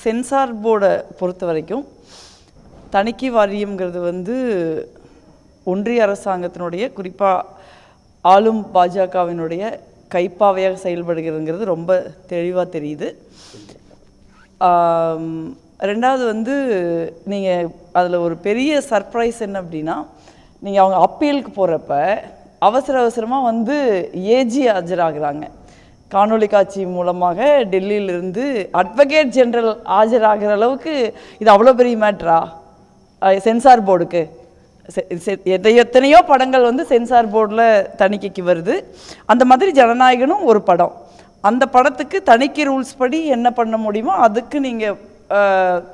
Sensor போர்டை பொறுத்த வரைக்கும் தணிக்கை வாரியம்ங்கிறது வந்து ஒன்றிய அரசாங்கத்தினுடைய குறிப்பாக ஆளும் பாஜகவினுடைய கைப்பாவையாக செயல்படுகிறதுங்கிறது ரொம்ப தெளிவாக தெரியுது. ரெண்டாவது வந்து நீங்கள் அதில் ஒரு பெரிய சர்ப்ரைஸ் என்ன அப்படின்னா, நீங்கள் அவங்க அப்பீலுக்கு போகிறப்ப அவசரமாக வந்து ஏஜி ஆஜராகிறாங்க. காணொலி காட்சி மூலமாக டெல்லியிலிருந்து அட்வொகேட் ஜெனரல் ஆஜராகிற அளவுக்கு இது அவ்வளோ பெரிய மேட்ரா சென்சார் போர்டுக்கு? எத்தனையோ படங்கள் வந்து சென்சார் போர்டில் தணிக்கைக்கு வருது. அந்த மாதிரி ஜனநாயகனும் ஒரு படம். அந்த படத்துக்கு தணிக்கை ரூல்ஸ் படி என்ன பண்ண முடியுமோ அதுக்கு நீங்கள்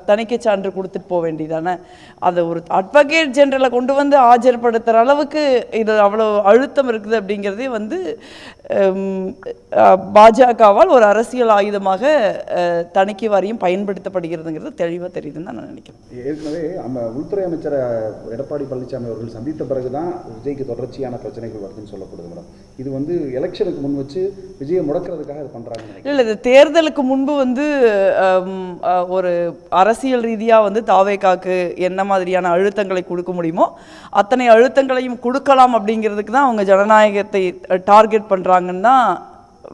தணிக்கை சான்று கொடுத்துட்டு போக வேண்டியதானே. அதை ஒரு அட்வொகேட் ஜெனரலை கொண்டு வந்து ஆஜர்படுத்துகிற அளவுக்கு இது அவ்வளோ அழுத்தம் இருக்குது அப்படிங்கிறதே வந்து பாஜகவால் ஒரு அரசியல் ஆயுதமாக தணிக்கை வாரியம் பயன்படுத்தப்படுகிறதுங்கிறது தெளிவாக தெரியுதுன்னு தான் நான் நினைக்கிறேன். ஏற்கனவே நம்ம உள்துறை அமைச்சர் எடப்பாடி பழனிசாமி அவர்கள் சந்தித்த பிறகு தான் விஜய்க்கு தொடர்ச்சியான பிரச்சனைகள் வருதுன்னு சொல்லப்படுது மேடம். இது வந்து எலெக்ஷனுக்கு முன் வச்சு விஜயை முடக்கிறதுக்காக இது பண்ணுறாங்க. இல்லை, இது தேர்தலுக்கு முன்பு வந்து ஒரு அரசியல் ரீதியாக வந்து தாவேகாக்கு என்ன மாதிரியான அழுத்தங்களை கொடுக்க முடியுமோ அத்தனை அழுத்தங்களையும் கொடுக்கலாம் அப்படிங்கிறதுக்கு தான் அவங்க ஜனநாயகத்தை டார்கெட் பண்ணுறாங்கன்னு தான்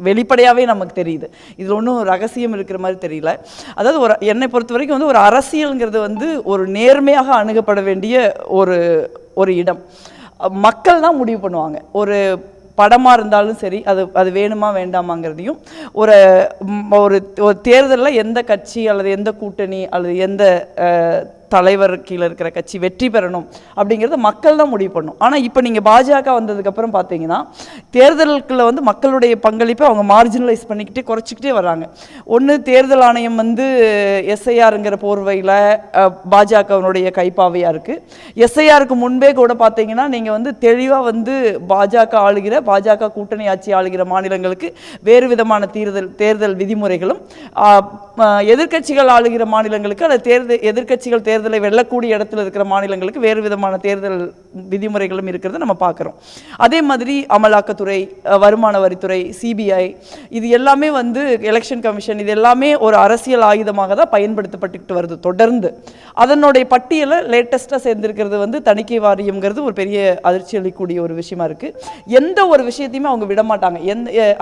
வெளிப்படையாகவே நமக்கு தெரியுது. இதில் ஒன்றும் ரகசியம் இருக்கிற மாதிரி தெரியல. அதாவது என்னை பொறுத்த வரைக்கும் வந்து ஒரு அரசியலுங்கிறது வந்து ஒரு நேர்மையாக அணுகப்பட வேண்டிய ஒரு இடம். மக்கள் தான் முடிவு பண்ணுவாங்க. ஒரு படமாக இருந்தாலும் சரி, அது வேணுமா வேண்டாமாங்கிறதையும் ஒரு தேர்தலில் எந்த கட்சி அல்லது எந்த கூட்டணி அல்லது எந்த தலைவர் கீழே இருக்கிற கட்சி வெற்றி பெறணும் அப்படிங்கிறத மக்கள் தான் முடிவு பண்ணணும். ஆனால் இப்போ நீங்கள் பாஜக வந்ததுக்கப்புறம் பார்த்தீங்கன்னா தேர்தலுக்குள்ள வந்து மக்களுடைய பங்களிப்பை அவங்க மார்ஜினலைஸ் பண்ணிக்கிட்டே குறைச்சிக்கிட்டே வர்றாங்க. ஒன்று, தேர்தல் ஆணையம் வந்து எஸ்ஐஆருங்கிற போர்வையில் பாஜகவினுடைய கைப்பாவையாக இருக்குது. எஸ்ஐஆருக்கு முன்பே கூட பார்த்தீங்கன்னா நீங்கள் வந்து தெளிவாக வந்து பாஜக கூட்டணி ஆட்சி ஆளுகிற மாநிலங்களுக்கு வேறு விதமான தேர்தல் விதிமுறைகளும், எதிர்கட்சிகள் ஆளுகிற மாநிலங்களுக்கு அல்லது எதிர்கட்சிகள் தேர்தலை வெல்லக்கூடிய இடத்துல இருக்கிற மாநிலங்களுக்கு வேறு விதமான தேர்தல் விதிமுறைகளும் இருக்கிறத நம்ம பார்க்குறோம். அதே மாதிரி அமலாக்கத்துறை, வருமான வரித்துறை, சிபிஐ, இது எல்லாமே வந்து எலெக்ஷன் கமிஷன், இது எல்லாமே ஒரு அரசியல் ஆயுதமாக தான் பயன்படுத்தப்பட்டுக்கிட்டு வருது தொடர்ந்து. அதனுடைய பட்டியலை லேட்டஸ்ட்டாக சேர்ந்திருக்கிறது வந்து தணிக்கை வாரியம்ங்கிறது ஒரு பெரிய அதிர்ச்சி அளிக்கக்கூடிய ஒரு விஷயமா இருக்குது. எந்த ஒரு விஷயத்தையுமே அவங்க விட மாட்டாங்க.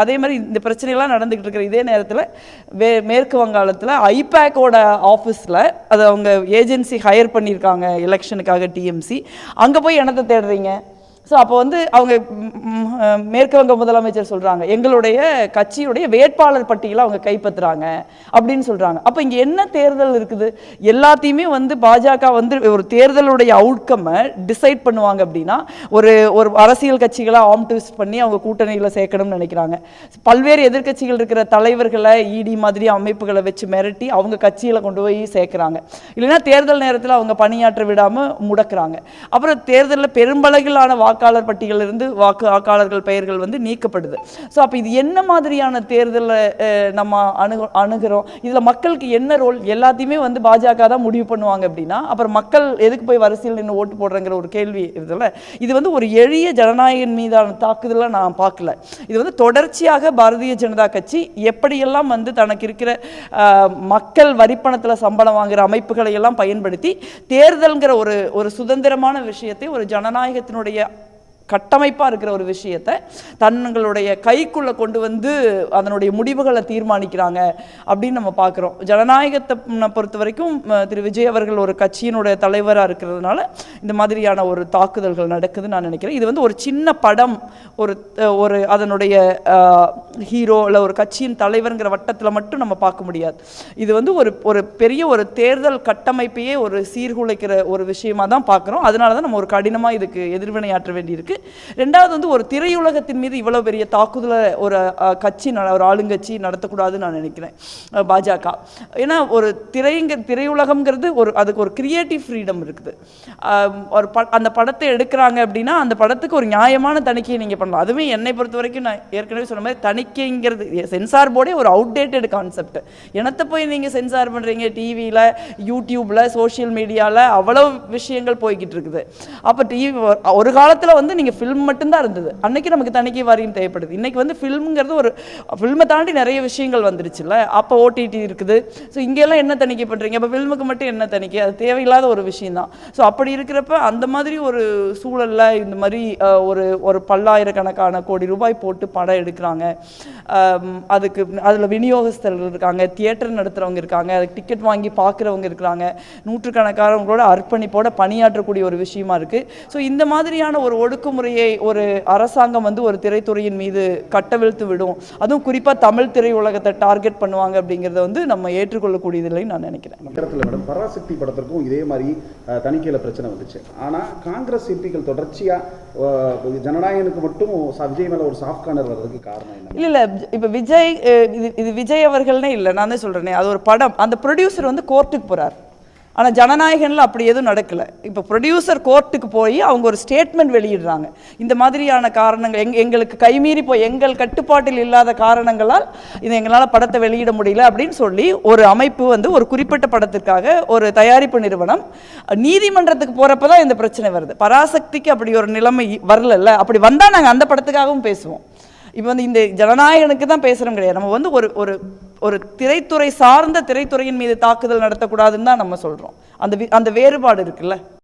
அதே மாதிரி இந்த பிரச்சனைலாம் நடந்துகிட்டு இருக்கிற இதே நேரத்தில் மேற்கு வங்காளத்தில் ஐபேக்கோட ஆஃபீஸில் அது அவங்க ஏஜென்சி ஹையர் பண்ணியிருக்காங்க எலெக்ஷனுக்காக, டிஎம்சி. அங்கே போய் என்னத்தை தேடுறீங்க? ஸோ அப்போ வந்து அவங்க மேற்கு வங்க முதலமைச்சர் சொல்கிறாங்க எங்களுடைய கட்சியுடைய வேட்பாளர் பட்டியலை அவங்க கைப்பற்றுறாங்க அப்படின்னு சொல்கிறாங்க. அப்போ இங்கே என்ன தேர்தல் இருக்குது? எல்லாத்தையுமே வந்து பாஜக வந்து ஒரு தேர்தலுடைய அவுட்கம்மை டிசைட் பண்ணுவாங்க அப்படின்னா ஒரு அரசியல் கட்சிகளை ஆம் ட்விஸ்ட் பண்ணி அவங்க கூட்டணியில் சேர்க்கணும்னு நினைக்கிறாங்க. பல்வேறு எதிர்கட்சிகள் இருக்கிற தலைவர்களை இடி மாதிரி அமைப்புகளை வச்சு மிரட்டி அவங்க கட்சியில் கொண்டு போய் சேர்க்குறாங்க. இல்லைன்னா தேர்தல் நேரத்தில் அவங்க பணியாற்ற விடாமல் முடக்கிறாங்க. அப்புறம் தேர்தலில் பெரும்பளவிலான வாக்காளர் பட்டியலிருந்து வாக்காளர்கள் பெயர்கள் வந்து நீக்கப்படுது. ஸோ அப்போ இது என்ன மாதிரியான தேர்தலை நம்ம அணுகிறோம்? இதில் மக்களுக்கு என்ன ரோல்? எல்லாத்தையுமே வந்து பாஜக தான் முடிவு பண்ணுவாங்க அப்படின்னா அப்புறம் மக்கள் எதுக்கு போய் வரிசையில் நின்று ஓட்டு போடுறங்கிற ஒரு கேள்வி இதில். இது வந்து ஒரு எளிய ஜனநாயகன் மீதான தாக்குதலாக நான் பார்க்கல. இது வந்து தொடர்ச்சியாக பாரதிய ஜனதா கட்சி எப்படியெல்லாம் வந்து தனக்கு இருக்கிற மக்கள் வரிப்பணத்தில் சம்பளம் வாங்குகிற அமைப்புகளை எல்லாம் பயன்படுத்தி தேர்தல்ங்கிற ஒரு சுதந்திரமான விஷயத்தை, ஒரு ஜனநாயகத்தினுடைய கட்டமைப்பாக இருக்கிற ஒரு விஷயத்தை தங்களுடைய கைக்குள்ளே கொண்டு வந்து அதனுடைய முடிவுகளை தீர்மானிக்கிறாங்க அப்படின்னு நம்ம பார்க்குறோம். ஜனநாயகத்தை பொறுத்த வரைக்கும் திரு விஜய் அவர்கள் ஒரு கட்சியினுடைய தலைவராக இருக்கிறதுனால இந்த மாதிரியான ஒரு தாக்குதல்கள் நடக்குதுன்னு நான் நினைக்கிறேன். இது வந்து ஒரு சின்ன படம், ஒரு அதனுடைய ஹீரோ இல்லை ஒரு கட்சியின் தலைவருங்கிற வட்டத்தில் மட்டும் நம்ம பார்க்க முடியாது. இது வந்து ஒரு பெரிய ஒரு தேர்தல் கட்டமைப்பையே ஒரு சீர்குலைக்கிற ஒரு விஷயமா தான் பார்க்குறோம். அதனால தான் நம்ம ஒரு கடினமாக இதுக்கு எதிர்வினையாற்ற வேண்டியிருக்கு. ரெண்டாவது வந்து ஒரு திரையுலகத்தின் மீது இவ்வளவு பெரிய தாக்குதலை ஒரு கட்சி, ஒரு ஆளுங்கட்சி நடத்தக்கூடாதுன்னு நான் நினைக்கிறேன் பாஜக. ஏன்னா ஒரு திரையுலகம்ங்கிறது அதுக்கு ஒரு கிரியேட்டிவ் ஃப்ரீடம் இருக்குது. அந்த படத்தை எடுக்கிறாங்க அப்படின்னா அந்த படத்துக்கு ஒரு நியாயமான தணிக்கையை நீங்கள் பண்ணலாம். அதுவே என்னை பொறுத்த வரைக்கும் நான் ஏற்கனவே சொன்ன மாதிரி தணிக்கைங்கிறது சென்சார் போர்டே ஒரு அவுடேட்டட் கான்செப்ட். என்னத்தை போய் நீங்கள் சென்சார் பண்ணுறீங்க? டிவியில், யூடியூப்பில், சோஷியல் மீடியாவில் அவ்வளோ விஷயங்கள் போய்கிட்டு இருக்குது. அப்போ ஒரு காலத்தில் வந்து நீங்கள் இங்கே ஃபில்ம் மட்டும்தான் இருந்தது. அன்னைக்கு நமக்கு தணிக்கை வாரியம் தேவைப்படுது. இன்னைக்கு வந்து ஃபில்ம்ங்கிறது ஒரு ஃபில்மை தாண்டி நிறைய விஷயங்கள் வந்துருச்சுல்ல. அப்போ ஓடிடி இருக்குது. ஸோ இங்கெல்லாம் என்ன தணிக்கை பண்ணுறீங்க, அப்போ ஃபில்முக்கு மட்டும் என்ன தணிக்கை, அது தேவையில்லாத ஒரு விஷயம் தான். ஸோ அப்படி இருக்கிறப்ப அந்த மாதிரி ஒரு சூழலில் இந்த மாதிரி ஒரு ஒரு பல்லாயிரக்கணக்கான கோடி ரூபாய் போட்டு படம் எடுக்கிறாங்க. அதுக்கு அதில் விநியோகஸ்தர்கள் இருக்காங்க, தியேட்டர் நடத்துகிறவங்க இருக்காங்க, அதுக்கு டிக்கெட் வாங்கி பார்க்குறவங்க இருக்கிறாங்க, நூற்றுக்கணக்கானவங்களோட அர்ப்பணிப்போட பணியாற்றக்கூடிய ஒரு விஷயமா இருக்குது. ஸோ இந்த மாதிரியான ஒரு ஒடுக்குமுறையை ஒரு அரசாங்கம் வந்து ஒரு திரைத்துறையின் மீது கட்டவிழ்த்து விடும், அதுவும் குறிப்பாக தமிழ் திரையுலகத்தை டார்கெட் பண்ணுவாங்க அப்படிங்கிறத வந்து நம்ம ஏற்றுக்கொள்ளக்கூடியதில்லைன்னு நான் நினைக்கிறேன். நகரத்தில் மேடம் பராசக்தி படத்திற்கும் இதே மாதிரி தணிக்கையில் பிரச்சனை வந்துச்சு. ஆனால் காங்கிரஸ் எம்பிக்கள் தொடர்ச்சியாக ஜனநாயகனுக்கு மட்டும் விஜய் மேலே ஒரு சாஃப்ட் கார்னர் வர்றதுக்கு காரணம் என்ன? இல்லை இப்போ விஜய் இது விஜய் அவர்கள்னே இல்லை, நான் தான் சொல்கிறேனே, அது ஒரு படம். அந்த ப்ரொடியூசர் வந்து கோர்ட்டுக்கு போகிறார். ஆனால் ஜனநாயகனில் அப்படி எதுவும் நடக்கலை. இப்போ ப்ரொடியூசர் கோர்ட்டுக்கு போய் அவங்க ஒரு ஸ்டேட்மெண்ட் வெளியிடுறாங்க, இந்த மாதிரியான காரணங்கள் எங்களுக்கு கைமீறி போய் எங்கள் கட்டுப்பாட்டில் இல்லாத காரணங்களால் இது எங்களால் படத்தை வெளியிட முடியல அப்படின்னு சொல்லி ஒரு அமைப்பு வந்து ஒரு குறிப்பிட்ட படத்திற்காக ஒரு தயாரிப்பு நிறுவனம் நீதிமன்றத்துக்கு போகிறப்ப தான் இந்த பிரச்சனை வருது. பராசக்திக்கு அப்படி ஒரு நிலைமை வரல. அப்படி வந்தால் நாங்கள் அந்த படத்துக்காகவும் பேசுவோம். இப்போ வந்து இந்த ஜனநாயகனுக்கு தான் பேசுகிறோம் கிடையாது. நம்ம வந்து ஒரு ஒரு ஒரு திரைத்துறை சார்ந்த திரைத்துறையின் மீது தாக்குதல் நடத்தக்கூடாதுன்னு தான் நம்ம சொல்கிறோம். அந்த வேறுபாடு இருக்குல்ல.